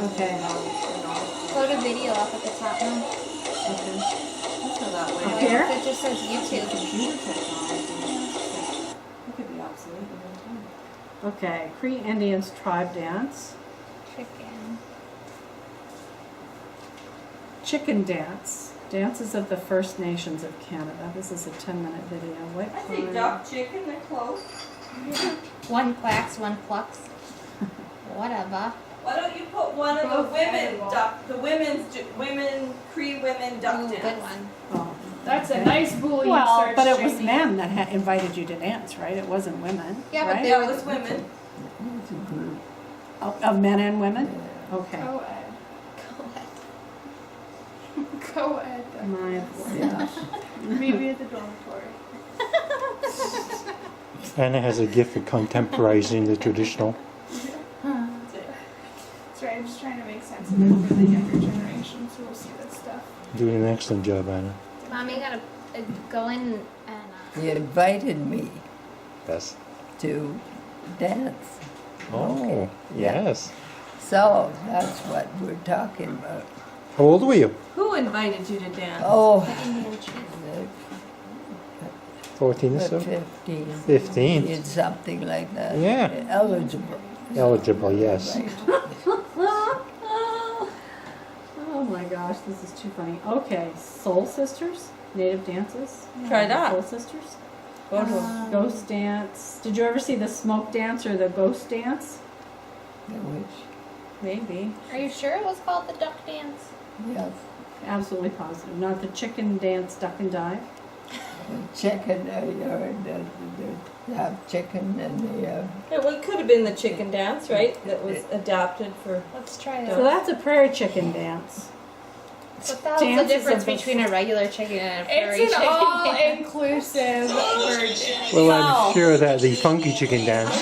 Okay. Go to video up at the top now. Okay. Up here? It just says YouTube. It could be obsolete in no time. Okay. Pre-Indians tribe dance. Chicken. Chicken dance. Dances of the First Nations of Canada. This is a 10-minute video. What I think kind? duck, chicken, they're close. One quacks, one clucks. Whatever. Why don't you put one of the women duck, the women, Cree women duck Ooh, dance? good one. Oh, That's okay. a nice Boolean Well, search. but it was Tracy. men that invited you to dance, right? It wasn't women. Yeah, but right? Yeah, it was women. Of men and women? Okay. Co-ed. Go Co-ed. My Maybe at the dormitory. Anna has a gift for contemporizing the traditional. That's right, I'm just trying to make sense of it for the younger generation, so we'll see this stuff. Doing an excellent job, Anna. Mommy gotta go in and He invited me Yes. to dance. Oh, yes. So that's what we're talking about. How old were you? Who invited you to dance? Oh, Indian chief. 14 or so? 15. 15. Did something like that. Yeah. Eligible. Eligible, yes. Right. Oh my gosh, this is too funny. Okay, Soul Sisters, native dances. Try that. Soul Sisters. Ghost dance. Did you ever see the smoke dance or the ghost dance? Which, Maybe. Are you sure it was called the duck dance? yes. Absolutely positive. Not the chicken dance, duck and dive. Chicken, they have chicken and they Yeah, well, it could have been the chicken dance, right? That was adapted for. Let's try So that. that's a prairie chicken dance. What the hell's the dances difference of the- between a regular chicken and a prairie It's an chicken dance? all-inclusive version. Well, I'm sure that the funky chicken dance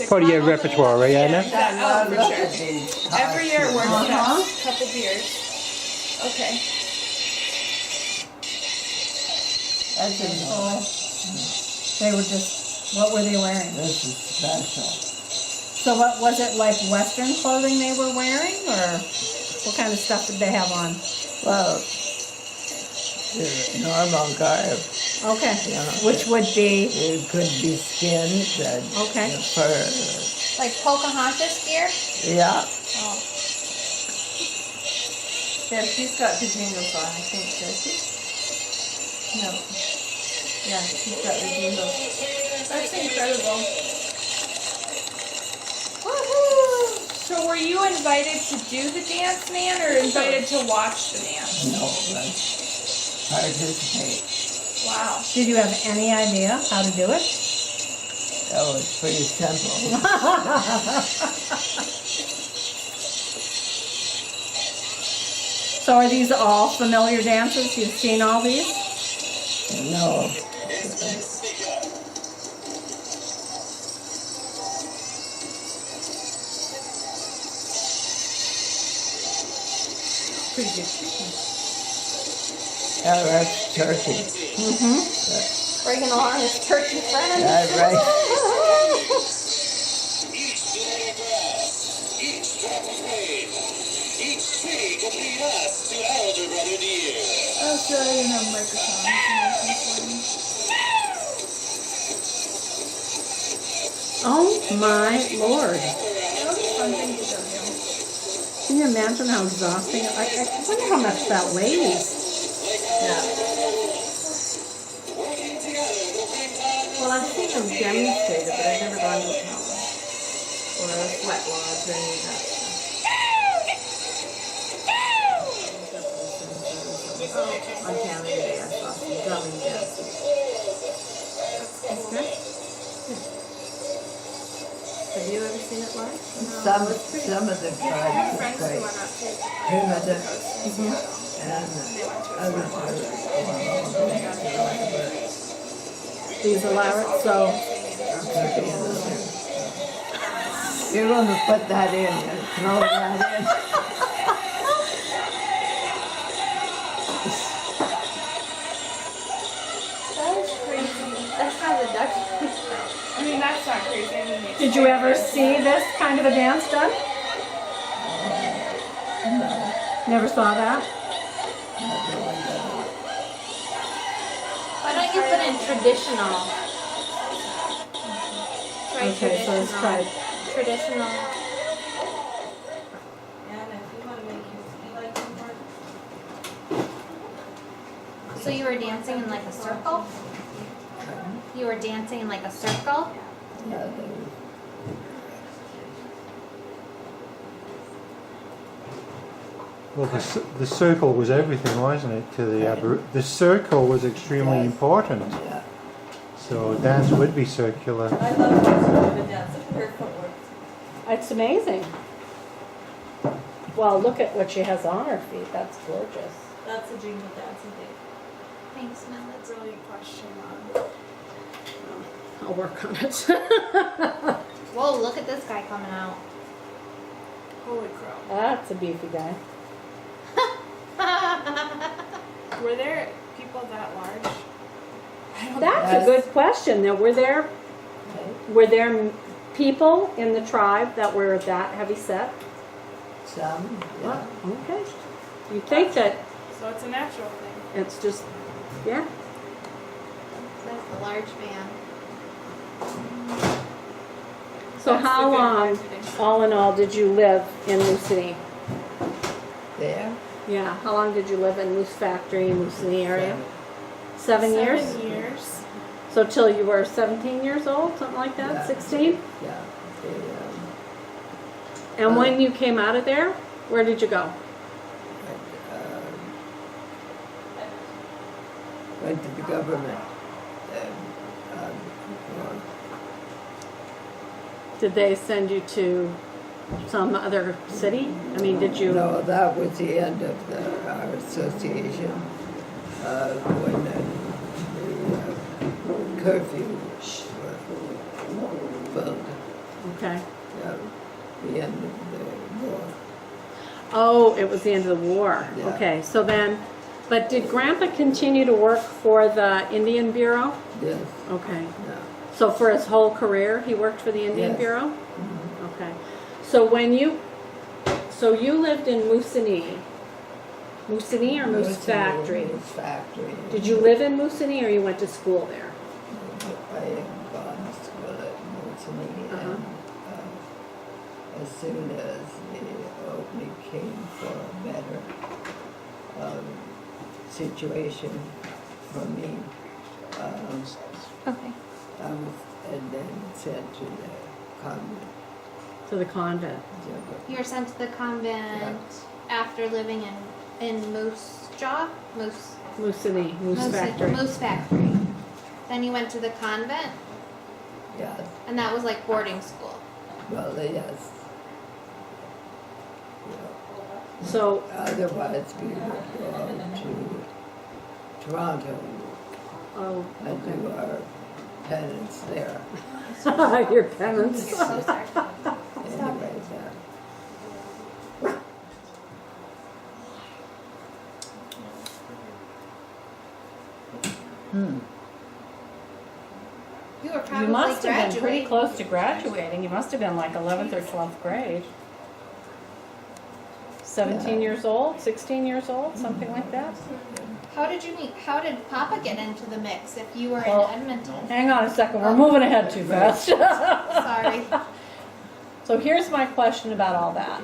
is part of your repertoire, right, Anna? Oh, for sure. Every year it works Uh-huh. best. Couple beers. Okay. That's a, They were just, what were they wearing? this is special. So what was it, like Western clothing they were wearing, or what kind of stuff did they have on? Well, the normal garb, Okay, Yeah. which would be, it could be skins and Okay. fur. Like Pocahontas gear? Yeah, Oh. Yeah, she's got the jingles on, I think, does she? No. Yeah, she's got the jingles. That's incredible. Woohoo! So were you invited to do the dance, man, or invited to watch the dance? no, but participate. Wow. did you have any idea how to do it? Oh, it's pretty simple. So are these all familiar dances? You've seen all these? No, Pretty good chicken. that's turkey. Bringing along his turkey friend. That's right. Each delay for us, each drop of rain, each tree could lead us to elder brother dear. Oh, sure, I didn't have a microphone. Oh my lord. That was a fun thing to go do. Can you imagine how exhausting? I wonder how much that weighs. Yeah. Working together to bring time Well, I've seen them demonstrate it, but I've never gone to a powwow. Or a sweat lodge or any of that stuff. On Canada Day, I saw some drumming dancing. Okay. Have you ever seen it live? Some of the I have tribes friends who are went up to primitive and and others These allow it, so you're going to put that in, throw that in. That is crazy. That's how the duck. I mean, that's not crazy. I mean, Did you ever see this kind of a dance done? Never saw that? Why don't you put in traditional? Try Okay, so let's try. Traditional. And if you want to make your feet like more. So you were dancing in like a circle? You were dancing in like a circle? Yeah, Well, the circle was everything, wasn't it? To the circle was extremely Yes. important. yeah. So dance would be circular. I love watching the dance. Look at her footwork. It's amazing. Well, look at what she has on her feet. That's gorgeous. That's a jingle dancing thing. Thanks, Mel. That's a really question on. I'll work on it. Whoa, look at this guy coming out. Holy crow. That's a beefy guy. Were there people that large? I don't That's Yes. a good question. Now, were there people in the tribe that were that heavy set? Some, yeah. Okay. You think that So it's a natural thing. it's just, yeah. That's a large man. So That's how the good long, part. all in all, did you live in Moosonee? There. Yeah. How long did you live in Moose Factory, Moosonee area? 7 years? 7 years. So till you were 17 years old, something like that? Yeah. 16? Yeah. And when you came out of there, where did you go? Went to the government. Did they send you to some other city? I mean, did you? No, that was the end of our association. When the curfew were pulled. Okay. Yeah, the end of the war. Oh, it was the end of the war. Yeah. Okay, so then, but did Grandpa continue to work for the Indian Bureau? Yes. Okay. Yeah. So for his whole career, he worked for the Indian Yes. Bureau? Okay. So when you lived in Moosonee or Moose Factory? Moose Factory. Did you live in Moosonee or you went to school there? I had gone to school at Moosonee, Uh-huh. and as soon as the opening came for a better situation for me, Okay. I was and then sent to the convent. To the convent. You were sent to the convent after living in Moose Jaw? Moosonee, Moose Factory. Moose Factory. Then you went to the convent, Yes, and that was like boarding school. well, yes. Yeah. So, Otherwise, we would go to Toronto oh, and do our penance there. your parents. So sorry. Anyways, You were probably You must have been pretty graduating. close to graduating. You must have been like 11th or 12th grade. 17 years old, 16 years old, something like that. How did you meet? How did Papa get into the mix if you were Well, in Edmonton? Hang on a second, we're moving ahead too fast. Sorry. So here's my question about all that.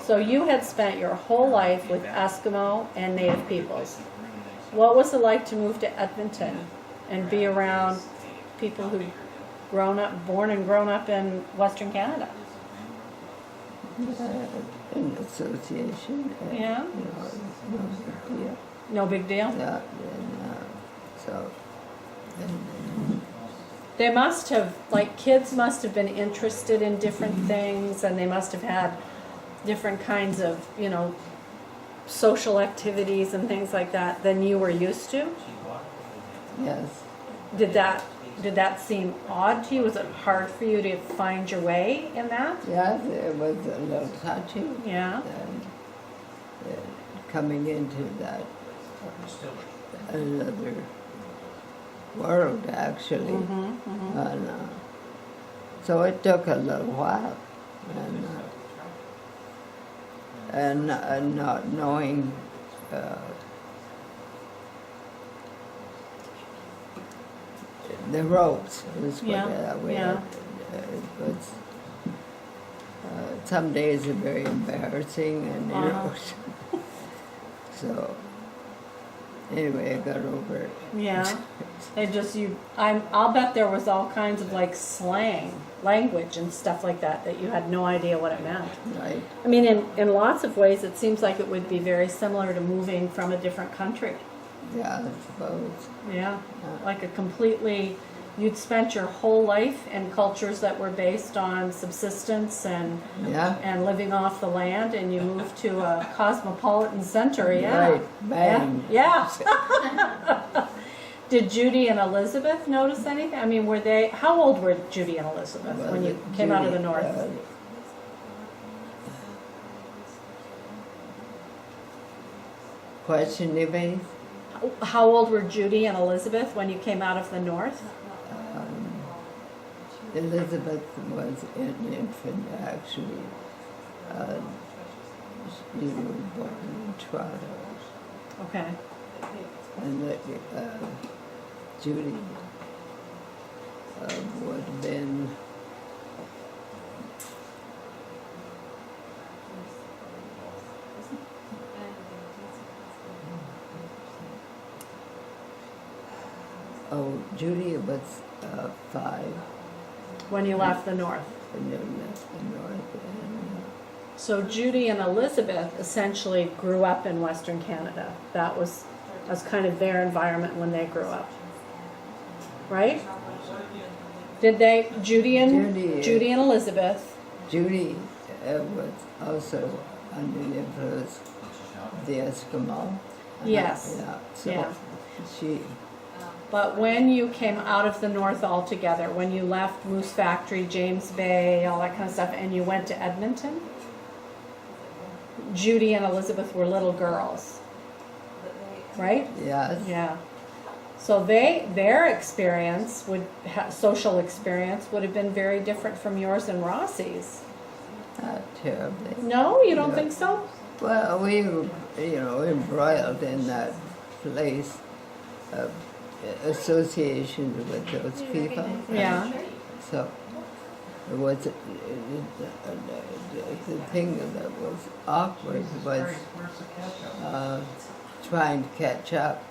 So you had spent your whole life with Eskimo and Native peoples. What was it like to move to Edmonton and be around people who born and grown up in Western Canada? an association. And, Yeah. You know, it's no big deal. No big deal? Yeah, and so, and They must have, like, kids must have been interested in different things, and they must have had different kinds of, you know, social activities and things like that than you were used to. yes, Did that seem odd to you? Was it hard for you to find your way in that? yes, it was a little touchy. Yeah. And coming into that another world, actually. Mm-hmm. And So it took a little while, and not knowing the ropes was what Yeah, we yeah. had. It was, some days are very embarrassing, and you know. So anyway, I got over it. Yeah. I'll bet there was all kinds of like slang, language and stuff like that you had no idea what it meant. Right. I mean, in lots of ways, it seems like it would be very similar to moving from a different country. Yeah, I suppose. Yeah. Like you'd spent your whole life in cultures that were based on subsistence and living off the land, and you moved to a cosmopolitan center. Yeah. Right. Bang. Yeah. Did Judy and Elizabeth notice anything? I mean, how old were Judy and Elizabeth when you came out of the north? Question, Libby? How old were Judy and Elizabeth when you came out of the north? Elizabeth was an infant, actually. She was born in Toronto. Okay. And Judy would have been Judy was 5. When you left the north. And then left the north. So Judy and Elizabeth essentially grew up in Western Canada. That was kind of their environment when they grew up. Right? Did they, Judy and Elizabeth? Judy was also under the influence of the Eskimo. Yes. So she. But when you came out of the north altogether, when you left Moose Factory, James Bay, all that kind of stuff, and you went to Edmonton, Judy and Elizabeth were little girls, right? Yes. Yeah. So their experience social experience would have been very different from yours and Rossi's. Not terribly. No, you don't think so? Well, we were, embroiled in that place of association with those people. Yeah. So it was the thing that was awkward was trying to catch up.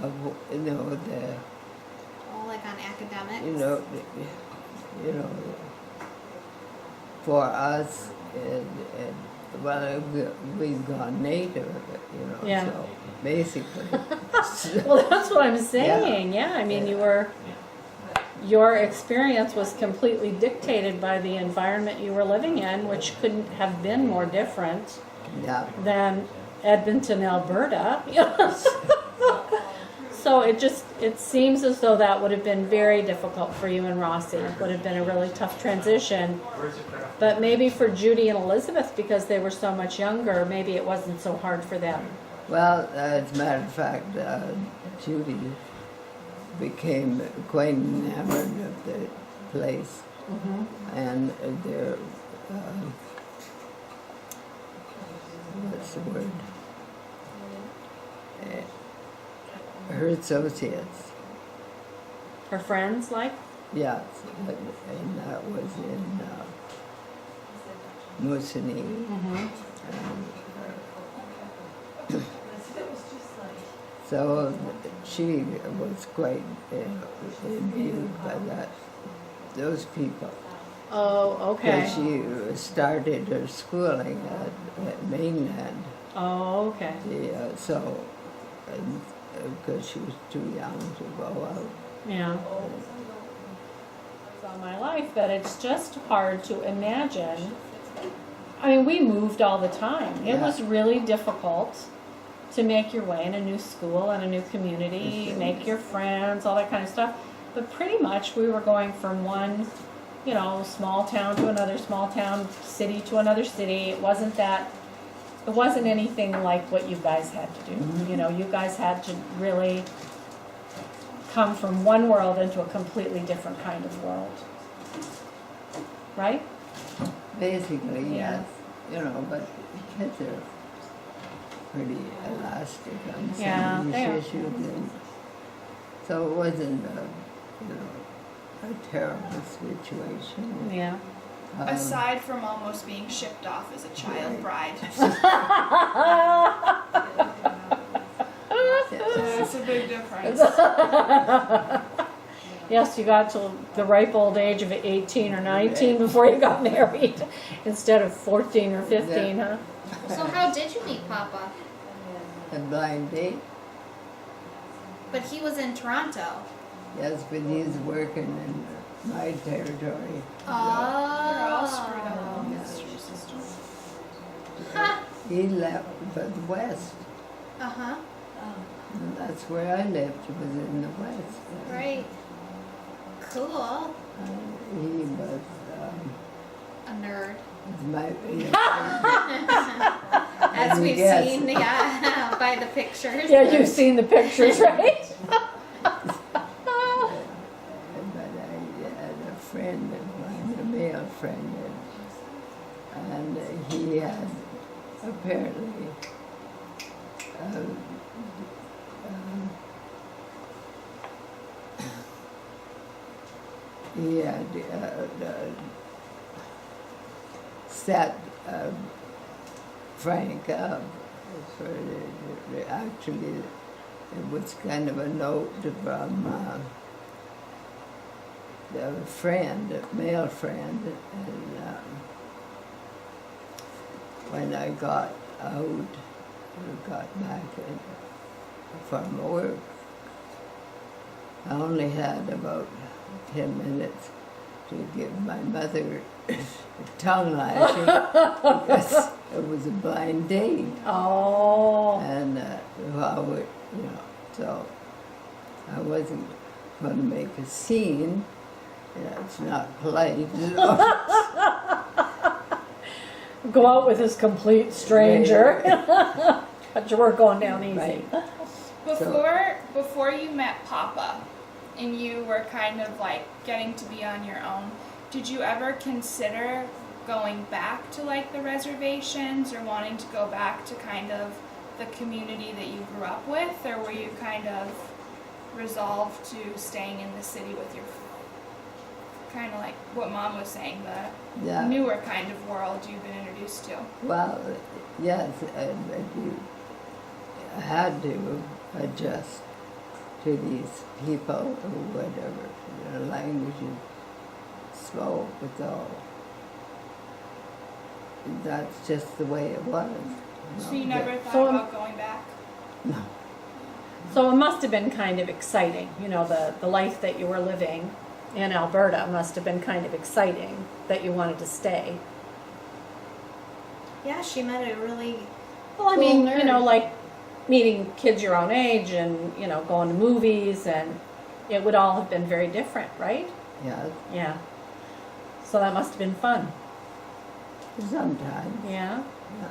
Like on academics. For us, we've gone native, Yeah. so basically. Well, that's what I'm saying. Yeah, I mean, your experience was completely dictated by the environment you were living in, which couldn't have been more different than Edmonton, Alberta. So it seems as though that would have been very difficult for you and Rossi. It would have been a really tough transition. But maybe for Judy and Elizabeth, because they were so much younger, maybe it wasn't so hard for them. Well, as a matter of fact, Judy became quite enamored of the place. Mm-hmm. And their, what's the word? Her associates. Her friends, like? Yes, and that was in Moosonee. Mm-hmm. So she was quite imbued by those people. Oh, okay. Because she started her schooling at Mainland. Oh, okay. Because she was too young to go out. Yeah. It's all my life that it's just hard to imagine. I mean, we moved all the time. It was really difficult to make your way in a new school and a new community, make your friends, all that kind of stuff. But pretty much we were going from one, small town to another small town, city to another city. It wasn't anything like what you guys had to do. Mm-hmm. You guys had to really come from one world into a completely different kind of world. right? Basically, Yeah. yes. You know, but kids are pretty elastic on some Yeah, of these they are. issues. And so it wasn't a terrible situation. Yeah. Aside from almost being shipped off as a child bride. That's a big difference. Yes, you got to the ripe old age of 18 or 19 before you got married, instead of 14 or 15, huh? So how did you meet Papa? A blind date. But he was in Toronto. Yes, but he's working in my territory. They're all screwed Oh. up. Ha. He left for the west. Uh-huh. And that's where I lived, was in the west. Right. Cool. He was A nerd. my. As we've Yes. seen, yeah, by the pictures. Yeah, you've seen the pictures, right? But I had a friend of mine, a male friend, and he had apparently he had set Frank up for actually it was kind of a note from the friend, a male friend, and when I got out, got back from work, I only had about 10 minutes to give my mother tongue lashing because it was a blind date. Oh. And so I wasn't going to make a scene. It's not polite. Go out with this complete stranger. But you were going down easy. Right. Before you met Papa and you were kind of like getting to be on your own, did you ever consider going back to like the reservations or wanting to go back to kind of the community that you grew up with, or were you kind of resolved to staying in the city with your kind of like what Mom was saying, the Yeah. newer kind of world you've been introduced to? Well, yes, you had to adjust to these people or whatever, the language you spoke, so that's just the way it was. So you never thought So- about going back? No. So it must have been kind of exciting, the life that you were living in Alberta must have been kind of exciting that you wanted to stay. Yeah, she met a really Well, I Cool mean, nerd. like meeting kids your own age and, going to movies, and it would all have been very different, right? Yeah, Yeah. So that must have been fun. sometimes. Yeah. Yeah.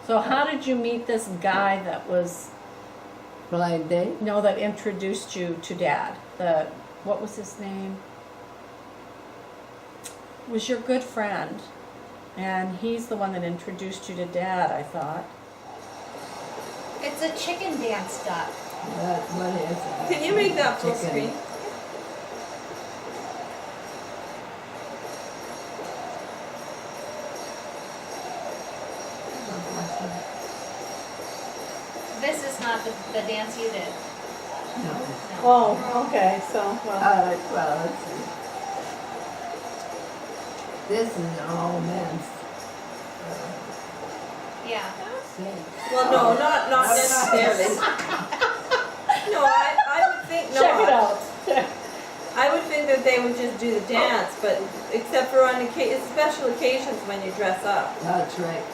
So how did you meet this guy that was, Blind date? that introduced you to Dad? What was his name? Was your good friend. And he's the one that introduced you to Dad, I thought. It's a chicken dance duck. What is it? Can you make that full Chicken. screen? This is not the dance you did. No. Oh, okay, so, well. Well, let's see. This is an all men's Yeah. thing. Well, no, not necessarily. No, I would think not. Check it out. I would think that they would just do the dance, but except for on special occasions when you dress up, That's right.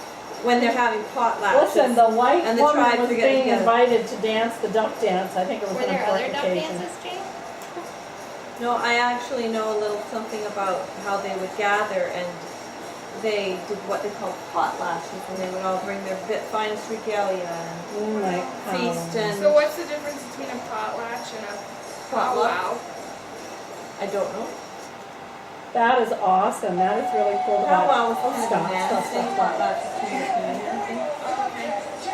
when they're having potlatches. Listen, the white And the woman tribes was are getting being together. invited to dance the duck dance. I think it was Were an there other important duck occasion. dances, Jane? No, I actually know a little something about how they would gather, and they did what they called potlatches, and they would all bring their finest regalia and Like, feast and So what's the difference between a potlatch and a Potluck? powwow? I don't know. That is awesome. That is really cool. Oh, well, I was Oh, looking stop, at the stop, dancing, stop, but stop. that's kind of community.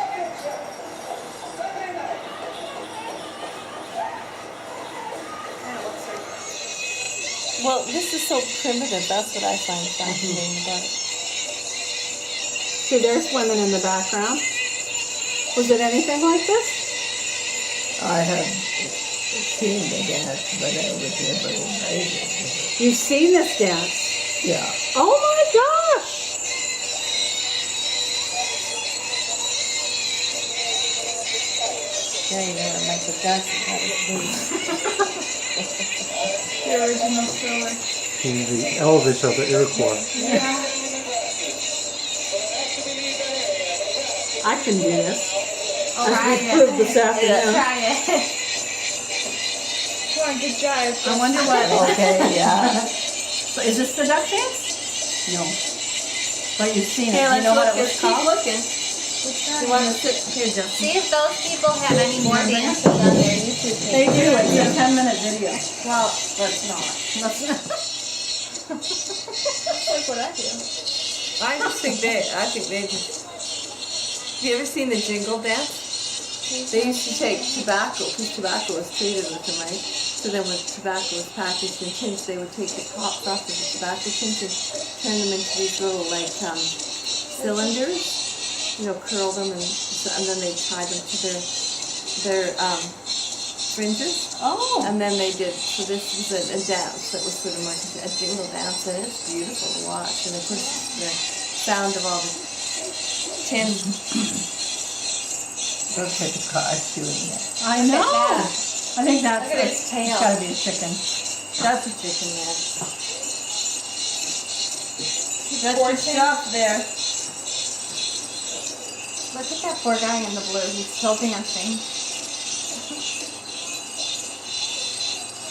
Well, this is so primitive. That's what I find fascinating about it. See, there's women in the background. Was it anything like this? I have seen the dance, but I was never invited. You've seen this dance? Yeah. Oh my gosh! Yeah, you know, Michael Jackson had his boots. The original thriller. In the Elvis of the Iroquois. I can do this. All As right. we proved this afternoon. Try it. Come on, good job. I wonder what. Okay, yeah. So is this the duck dance? No. But you've seen Okay, it. let's You know look. what it was Let's keep called? looking. You want to sit here, Jeff? See if those people have any more dances on their YouTube They page. do. It's a 10-minute video. Well, Let's not. Let's not. That's like what I do. I think they just. Have you ever seen the jingle dance? They used to take tobacco, because tobacco was treated with them, right? So then when tobacco was packaged in tins, they would take the tops off of the tobacco tins and turn them into these little, like, cylinders. You know, curl them and then they tie them to their fringes. Oh. And then they did, so this was a dance that was sort of like a jingle dance, and it's beautiful to watch. And of course, the sound of all the tin. Looks like a car's doing it. I know. I think that's Look at its tail. It's gotta be a chicken. That's a chicken, man. That's your stuff there. Look at that poor guy in the blue. He's still dancing.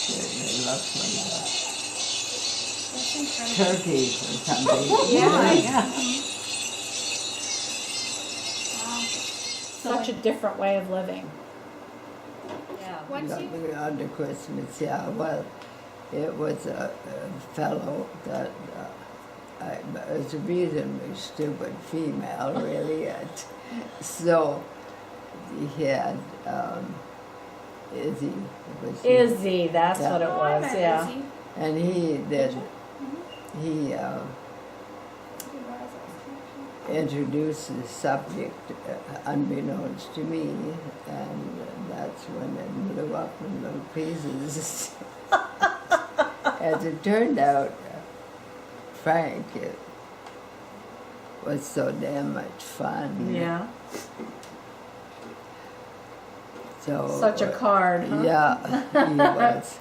It looks That's like incredible. turkey or something. Yeah. Wow. Such a different way of living. Yeah. Once you Under Christmas, yeah. Well, it was a fellow that was a reasonably stupid female, really. So he had Izzy. Was he? Izzy, that's Yeah. what it Oh, I was, met yeah. Izzy. And he did. He introduced the subject unbeknownst to me, and that's when it blew up in little pieces. As it turned out, Frank, it was so damn much fun. Yeah. So Such a card, huh? Yeah, he was.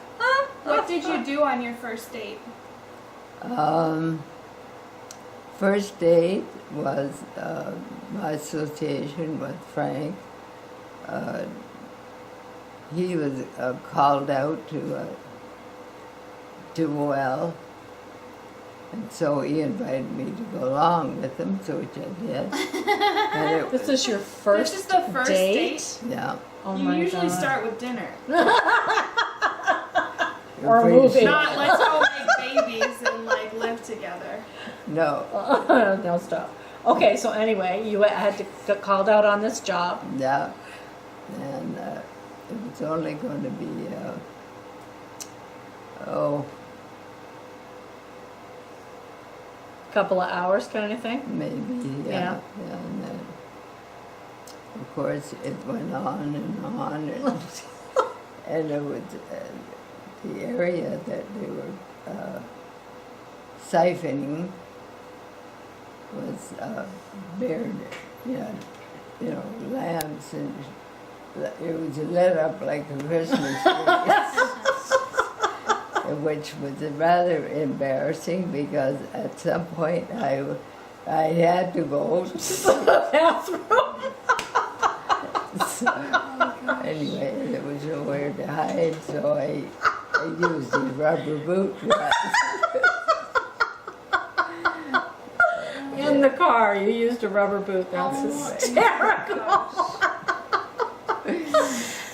What did you do on your first date? First date was my association with Frank. He was called out to a well, and so he invited me to go along with him, so which I did. And it This is your first This is the first date? yeah. Oh You my usually God. start with dinner. Or a Pretty movie. sure- Not let's go make babies and like live together. No, No, stop. Okay, so anyway, you had to get called out on this job. yeah, and it was only going to be Couple of hours kind of thing. maybe, Yeah. yeah. And then, of course, it went on, and and it was the area that they were siphoning was bared, you know, lamps, and it was lit up like a Christmas tree. Which was rather embarrassing because at some point I had to go. Bathroom. So, anyway, there was nowhere to hide, so I used the rubber boot. In the car, you used a rubber boot. That's hysterical.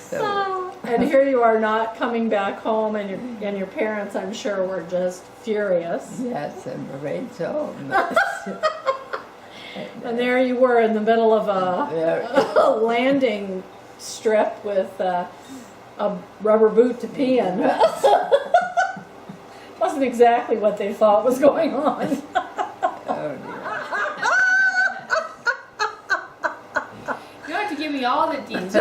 So, And here you are not coming back home, and your parents, I'm sure, were just furious. Yes, I'm afraid so. And there you were in the middle of Yeah. a landing strip with a rubber boot to pee in. Wasn't exactly what they thought was going on. Oh, You don't have to give me all the details.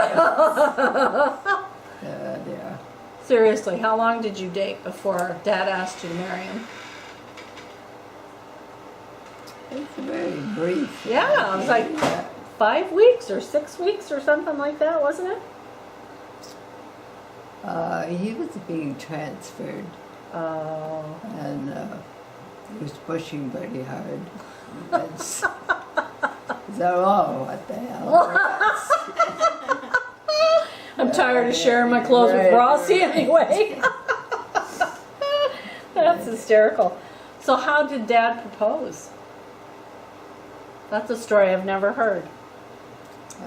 dear. Seriously, how long did you date before Dad asked you to marry him? It's very brief. Yeah, it was like Yeah. 5 weeks or 6 weeks or something like that, wasn't it? He was being transferred, Oh. and he was pushing pretty hard. That's, so, oh, what the hell? I'm tired of sharing my clothes with Right. Rossi anyway. That's hysterical. So how did Dad propose? That's a story I've never heard.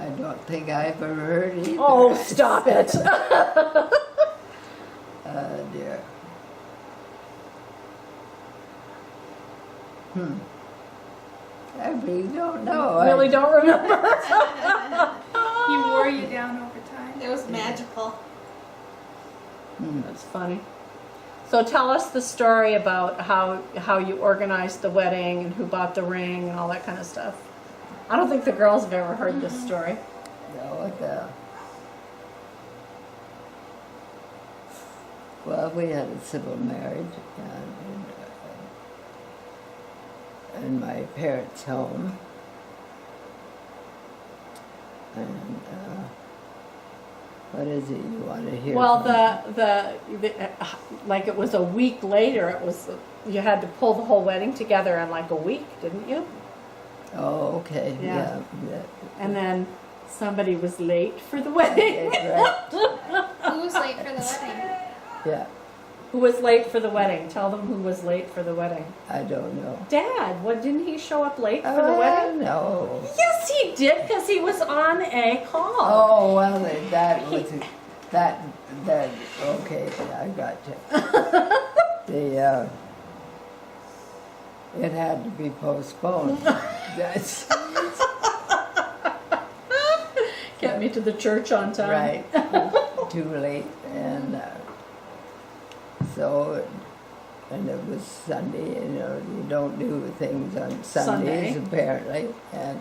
I don't think I've ever heard either. Oh, stop it. Dear. I really don't know. I really don't remember. He wore you down over time. It was magical. That's funny. So tell us the story about how you organized the wedding and who bought the ring and all that kind of stuff. I don't think the girls have ever heard this story. No, well, we had a civil marriage in my parents' home, and what is it you want to hear? Well, from? the like it was a week later. It was you had to pull the whole wedding together in like a week, didn't you? Oh, okay, Yeah. yeah. And then somebody was late for the wedding. Right. Who was late for the wedding? Yeah, Who was late for the wedding? Tell them who was late for the wedding. I don't know. Dad, what didn't he show up late for the wedding? No. Yes, he did, because he was on a call. Oh, well, that was, that, okay, I got you. It had to be postponed. That's Get me to the church on time. right, too late, and so, and it was Sunday, you don't do things on Sundays Sunday. apparently, and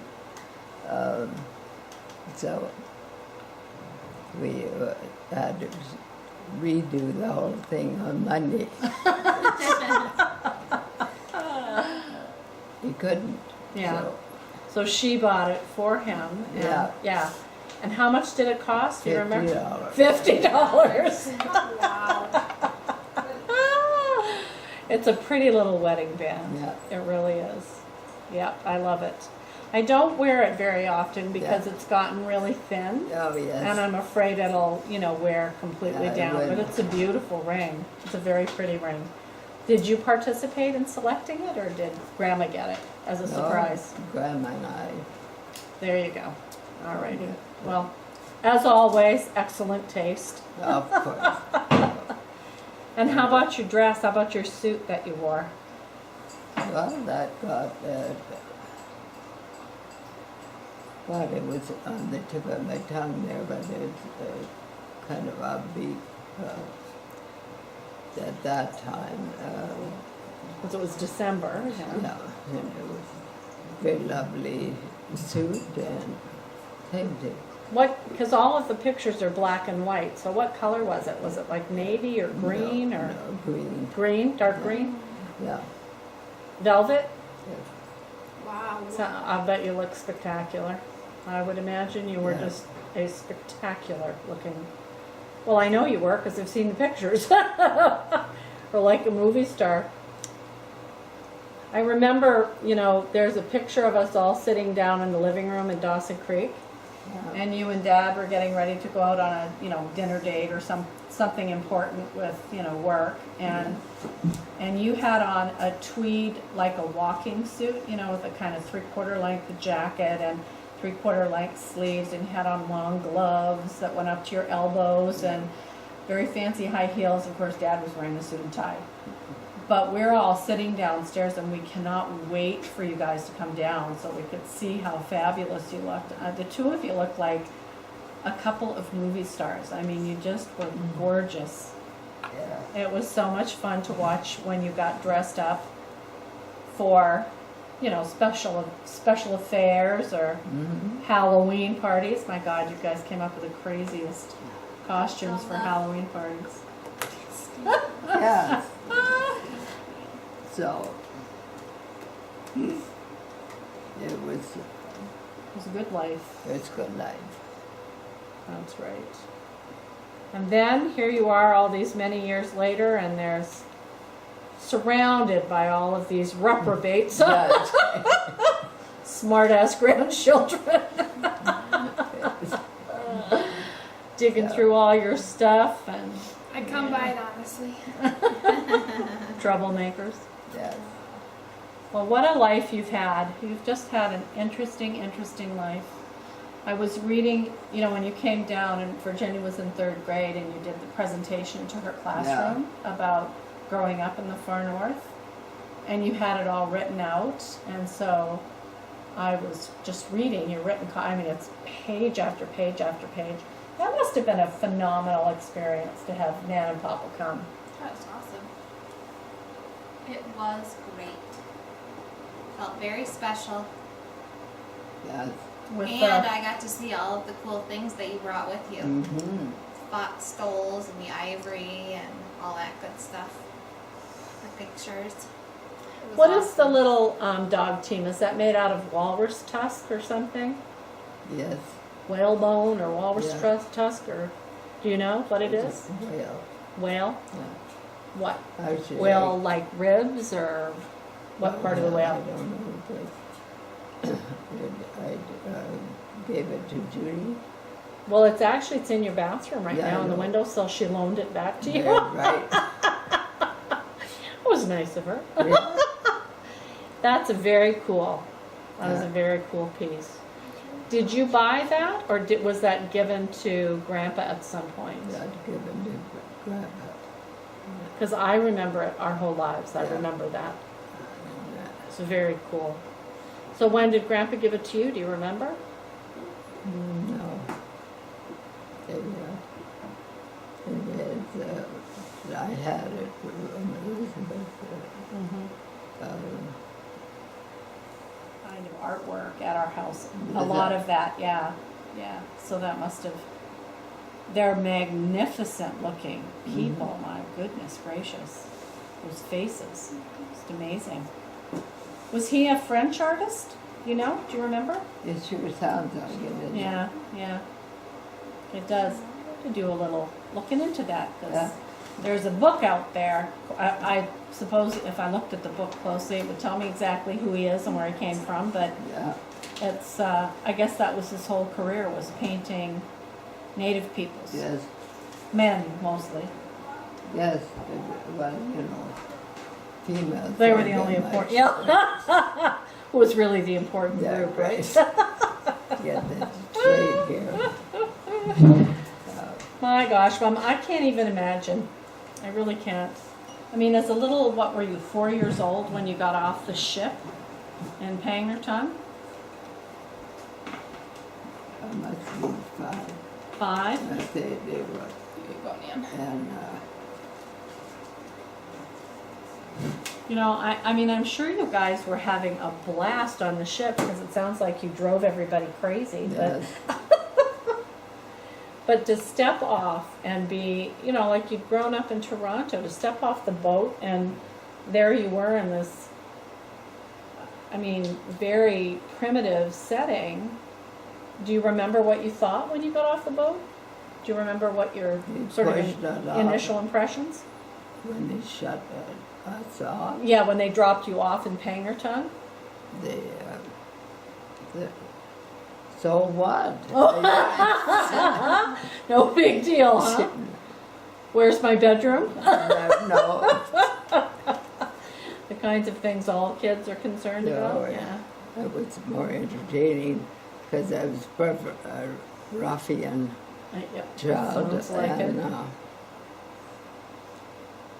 so we had to redo the whole thing on Monday. He couldn't. Yeah. So So she bought it for him. And, Yeah. Yeah. And how much did it cost? Do you remember? $50. $50. Wow. It's a pretty little wedding band. Yeah. It really is. Yep, I love it. I don't wear it very often because Yeah. it's gotten really thin. Oh, yes. And I'm afraid it'll, wear completely Yeah, it down. But would. it's a beautiful ring. It's a very pretty ring. Did you participate in selecting it, or did Grandma get it as a surprise? No, Grandma and I. There you go. All righty. Well, as always, excellent taste. Of course. And how about your dress? How about your suit that you wore? Well, that got, well, it was on the tip of my tongue there, but it's kind of upbeat at that time. Because it was December. Yeah, and it was a very lovely suit and painting. Because all of the pictures are black and white. So what color was it? Was it like navy or green No, or no, green. green, dark green? Yeah. Velvet? Yes. Wow. So I bet you look spectacular. I would imagine you were Yeah. just a spectacular looking. Well, I know you were because I've seen the pictures. Or like a movie star. I remember, there's a picture of us all sitting down in the living room in Dawson Creek. Yeah. And you and Dad were getting ready to go out on a, dinner date or something important with, work. And you had on a tweed, like a walking suit, with a kind of 3/4 length jacket. And 3/4 length sleeves, and you had on long gloves that went up to your elbows, and very fancy high heels. Of course, Dad was wearing a suit and tie. But we're all sitting downstairs, and we cannot wait for you guys to come down so we could see how fabulous you looked. The two of you looked like a couple of movie stars. I mean, you just were gorgeous. Yeah. It was so much fun to watch when you got dressed up for, you know, special affairs or Halloween parties. My God, you guys came up with the craziest costumes for Halloween parties. Yeah. So, it was a good life. it's good life. That's right. And then here you are all these many years later, and there's surrounded by all of these reprobates, Yes. smart-ass grandchildren, digging through all your stuff, and I come by it honestly. troublemakers. Yes. Well, what a life you've had. You've just had an interesting life. I was reading, you know, when you came down and Virginia was in 3rd grade and you did the presentation to her classroom about growing up in the far north, and you had it all written out, and so I was just reading your written, I mean, it's page after page after page. That must have been a phenomenal experience to have Nan and Papa come. That was awesome. It was great. Felt very special. Yes. With And I got to see all of the cool things that you brought with you. Mm-hmm. Fox stoles and the ivory and all that good stuff. The pictures. It was What is awesome. the little dog team? Is that made out of walrus tusk or something? Yes. Whalebone or walrus Yeah. tusk, or do you know what it is? Well, Whale? yeah. What? Actually, Whale like ribs, or what part of the I whale? don't know, but I gave it to Judy. Well, it's in your bathroom right Yeah, I now on the know. windowsill. She loaned it back to you. Yeah, right. That was nice of her. Yeah. That's a very cool. That was a Yeah. very cool piece. Did you buy that, or was that given to Grandpa at some point? I'd given to Grandpa. Because I remember it our whole lives. I Yeah. remember that. And, It's very cool. So when did Grandpa give it to you? Do you remember? no. I had it from Elizabeth. Kind of artwork at our house. A Was lot that- of that, yeah. Yeah. So that must have. They're magnificent looking people. My goodness gracious. Those faces. Just amazing. Was he a French artist? You know? Do you remember? It sure sounds like it. Doesn't it? Yeah, yeah. It does. To do a little looking into that, because Yeah. there's a book out there. I suppose if I looked at the book closely, it would tell me exactly who he is and where he came from. But Yeah. it's I guess that was his whole career, was painting native peoples, Yes. men mostly. Yes. Well, you know, females. They were don't the get only much. important. Yeah, who was really the important Yeah, group, right? Get that straight here. My gosh, Mom, I can't even imagine. I really can't. I mean, as a little, what were you, 4 years old when you got off the ship in Pangnirtung? I must be 5. 5? I say they were. You go, Nan. And You know, I mean, I'm sure you guys were having a blast on the ship, because it sounds like you drove everybody crazy. yes. But to step off and be, you know, like you'd grown up in Toronto, to step off the boat and there you were in this, I mean, very primitive setting. Do you remember what you thought when you got off the boat? Do you remember what your sort of pushed us off. initial impressions? When they shut us off, Yeah, when they dropped you off in Pangnirtung? they, so what? No big deal, huh? Where's my bedroom? No. The kinds of things all kids are concerned No, about. yeah. It was more entertaining because I was a ruffian Yep. child, Sounds like and it.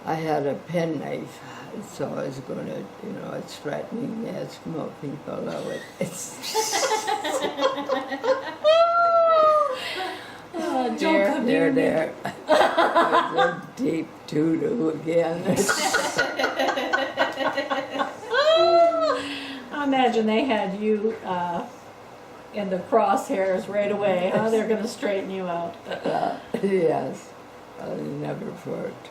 I had a penknife, so I was going to, it's threatening the Eskimo people. Oh dear. There. A deep doo-doo again. I imagine they had you in the crosshairs right away, huh? They're going to straighten you out. Yes, I never worked.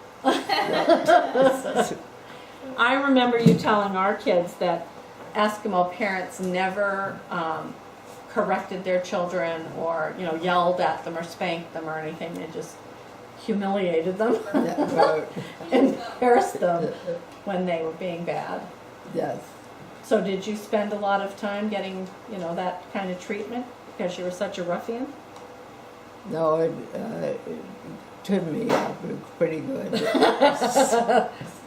I remember you telling our kids that Eskimo parents never corrected their children or, yelled at them or spanked them or anything. They just humiliated them, Yeah, right. embarrassed them when they were being bad. Yes. So did you spend a lot of time getting, that kind of treatment because you were such a ruffian? No, it turned me up pretty good.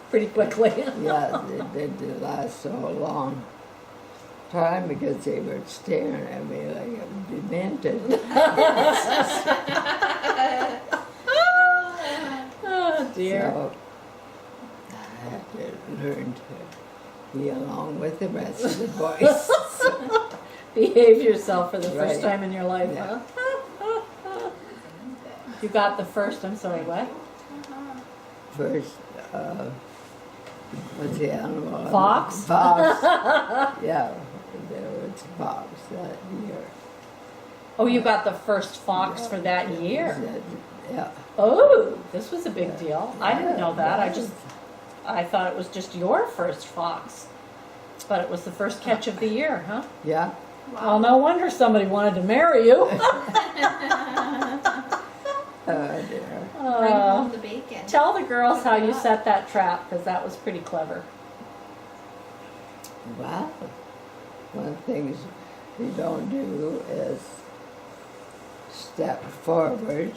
Pretty quickly. Yeah, it didn't last so long time because they were staring at me like I'm demented. Oh dear. So I had to learn to be along with the rest of the boys. Behave yourself for the first Right. time in your life, Yeah. huh? You got the first, I'm sorry, what? First, what's the animal? Fox? Fox. Yeah, there was fox that year. Oh, you got the first fox for that year. Yeah. Oh, this was a big deal. I didn't know that. I thought it was just your first fox. But it was the first catch of the year, huh? Yeah. Well, no wonder somebody wanted to marry you. Dear. Bring home the bacon. Tell the girls how you set that trap, because that was pretty clever. Well, one of the things you don't do is step forward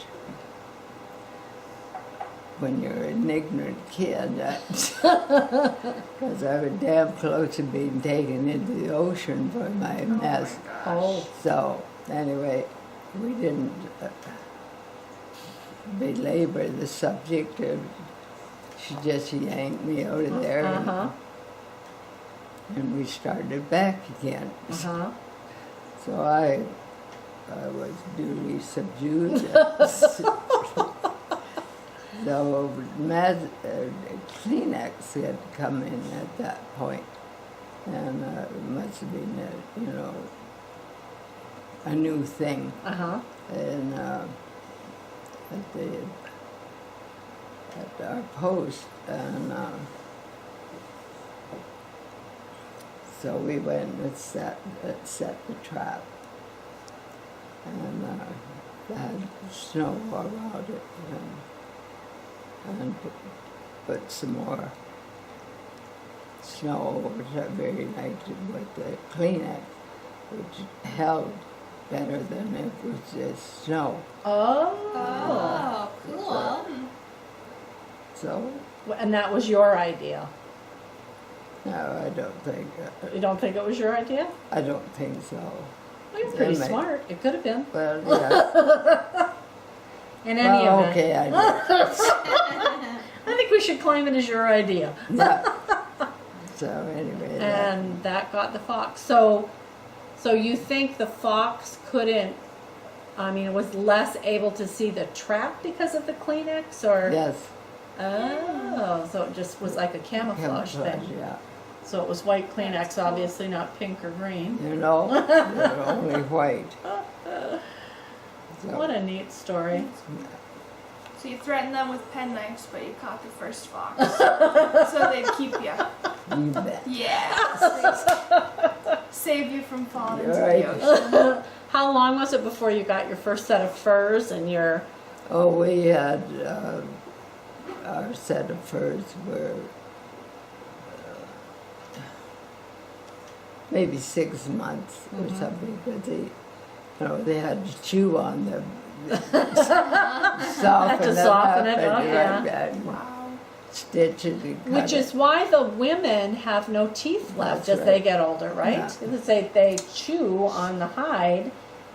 when you're an ignorant kid. Because I was damn close to being taken into the ocean for my mess. Oh. So, anyway, we didn't belabor the subject. She just yanked me out of there. Uh-huh. And we started back again. Uh-huh. So I was duly subdued. So Kleenex had come in at that point, and it must have been a new thing. Uh-huh. And at our post, and so we went and set the trap, and had snow around it, and put some more snow over it every night with the Kleenex, which held better than if it was just snow. Oh. Oh, cool. So, And that was your idea. no, I don't think. You don't think it was your idea? I don't think so. Well, you're pretty That might- smart. It could have been. Well, yeah. In any Well, event. okay, I I think we should claim it as your idea. do. Yeah. So anyway, And that got the fox. So you think the fox couldn't, was less able to see the trap because of the Kleenex, or? yes, Oh, so it just was like a camouflage thing. yeah. So it was white Kleenex, obviously not pink or green. You know, they're only white. So, What a neat story. So you threatened them with penknives, but you caught the first fox. So they'd keep you. you bet. Yeah. Save you from falling into Right. the ocean. How long was it before you got your first set of furs and your? Oh, we had our set of furs were maybe 6 months or something, but they had to chew on them. Soften them soften up it up, and, yeah. and Wow. stitch it and cut Which is why the women have no teeth left That's as they right. get older, right? Yeah. Because they chew on the hide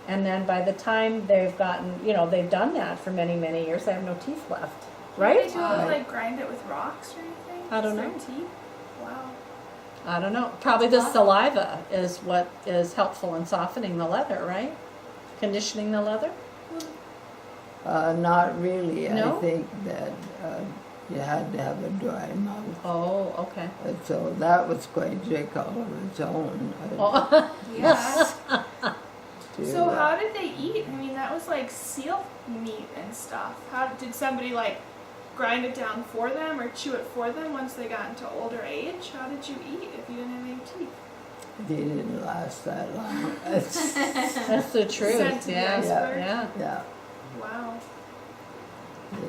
And then by the time they've gotten, they've done that for many, many years, they have no teeth left, right? Did they do it, like grind it with rocks or anything? I don't Their know. Teeth? Wow. I don't know. Probably the saliva is what is helpful in softening the leather, right? Conditioning the leather? Not really. No? I think that you had to have a dry mouth. Oh, okay. And so that was quite difficult on its own. Oh. Yes. So how did they eat? I mean, that was like seal meat and stuff. How did somebody like grind it down for them or chew it for them once they got into older age? How did you eat if you didn't have any teeth? They didn't last that long. That's the truth. Sent to the Yeah. iceberg? Yeah. Yeah. Wow.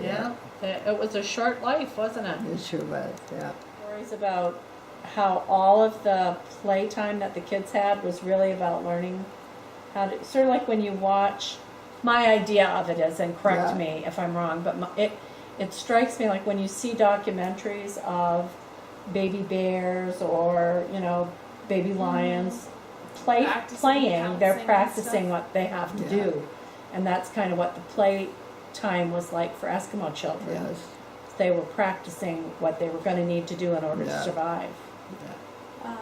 Yeah. It was a short life, wasn't it? It sure was, yeah. Stories about how all of the playtime that the kids had was really about learning how to, sort of like when you watch, my idea of it is, and correct Yeah. me if I'm wrong, but it strikes me like when you see documentaries of baby bears or, baby lions Practicing playing, they're pouncing and practicing stuff. what they have to Yeah. do. And that's kind of what the play time was like for Eskimo children. Yes. They were practicing what they were going to need to do in order to Yeah. survive. Yeah.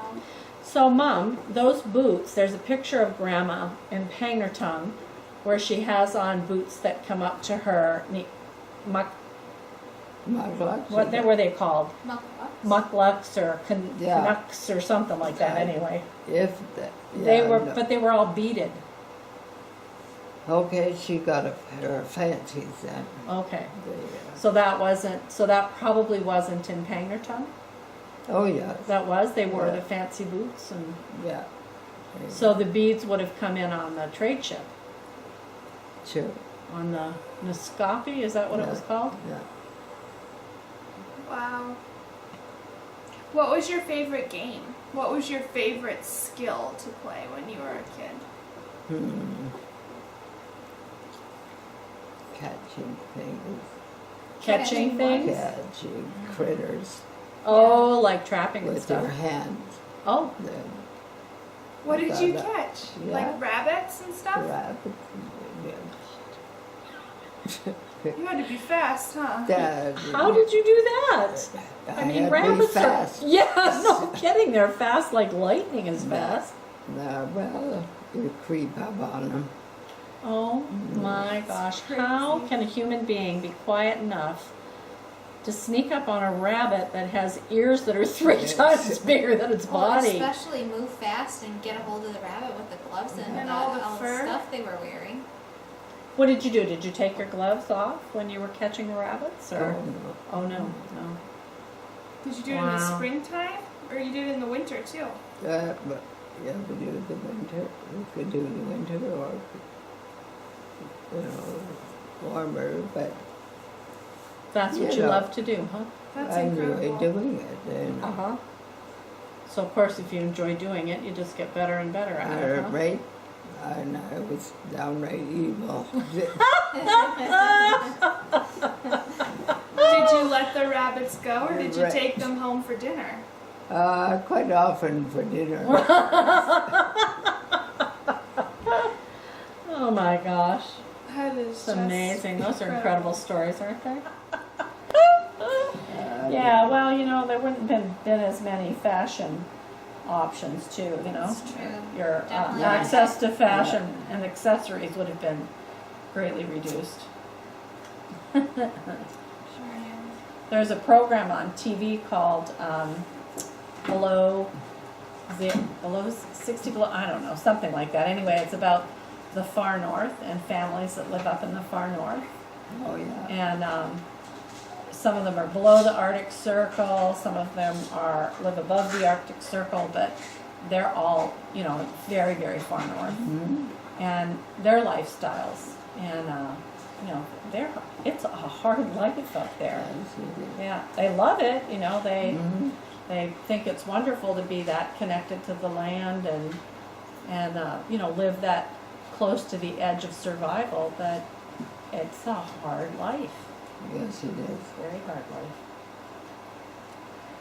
So, Mom, those boots, there's a picture of Grandma in Pangerton where she has on boots that come up to her what were they called? Mucklucks or Yeah. Canucks or something like that. Right. Anyway, If that, they were, no. but they were all beaded. Okay, she got a pair of fancies then. Okay, The, so that probably wasn't in Pangerton. oh, yes. That was. They wore Yeah. the fancy boots, and Yeah. so the beads would have come in on the trade ship, Sure. on the Nescapi. Is that what it Yeah. was called? Yeah. Wow. What was your favorite game? What was your favorite skill to play when you were a kid? Catching things. Catching things. Catching critters Oh, like trapping and with stuff. your hands. Oh, Then What I did thought you that- catch? yeah. Like rabbits and stuff? rabbit. You had to be fast, huh? That, how did you do that? I mean, had to be rabbits fast. are. Yeah, no kidding. They're fast like lightning is fast. Well, you creep up on them. Oh my gosh. How can a human being be quiet enough to sneak up on a rabbit that has ears that are 3 times bigger than its Well, body? especially move fast and get a hold of the rabbit with the gloves and all the fur. stuff they were wearing. What did you do? Did you take your gloves off when you were catching the rabbits? Or? Oh, no. Oh no, no. Did you do it in the Wow. springtime? Or you did it in the winter too? But yeah, we do the winter. We could do the winter or, warmer, but That's what You you know. love to do, huh? That's I incredible. enjoy doing it. Uh-huh. So of course if you enjoy doing it, you just get better and better at it, huh? Right? And I was downright evil. Did you let the rabbits go or did you Right. take them home for dinner? Quite often for dinner. Oh my gosh. That is It's just amazing. Those are incredible stories, aren't they? Uh, Yeah, well, there wouldn't have been as many fashion options too, That's true. Your Definitely. access to fashion and accessories would have been greatly reduced. Sure. There's a program on TV called Below 60 Below, I don't know, something like that. Anyway, it's about the far north and families that live up in the far north. Oh, yeah. And some of them are below the Arctic Circle, some of them live above the Arctic Circle, but they're all, very, very far north. Mhm. And their lifestyles, and it's a hard life up there. Yes, it is. Yeah, they love it. Mhm. They think it's wonderful to be that connected to the land and live that close to the edge of survival. But it's a hard life, Yes, it is. very hard life.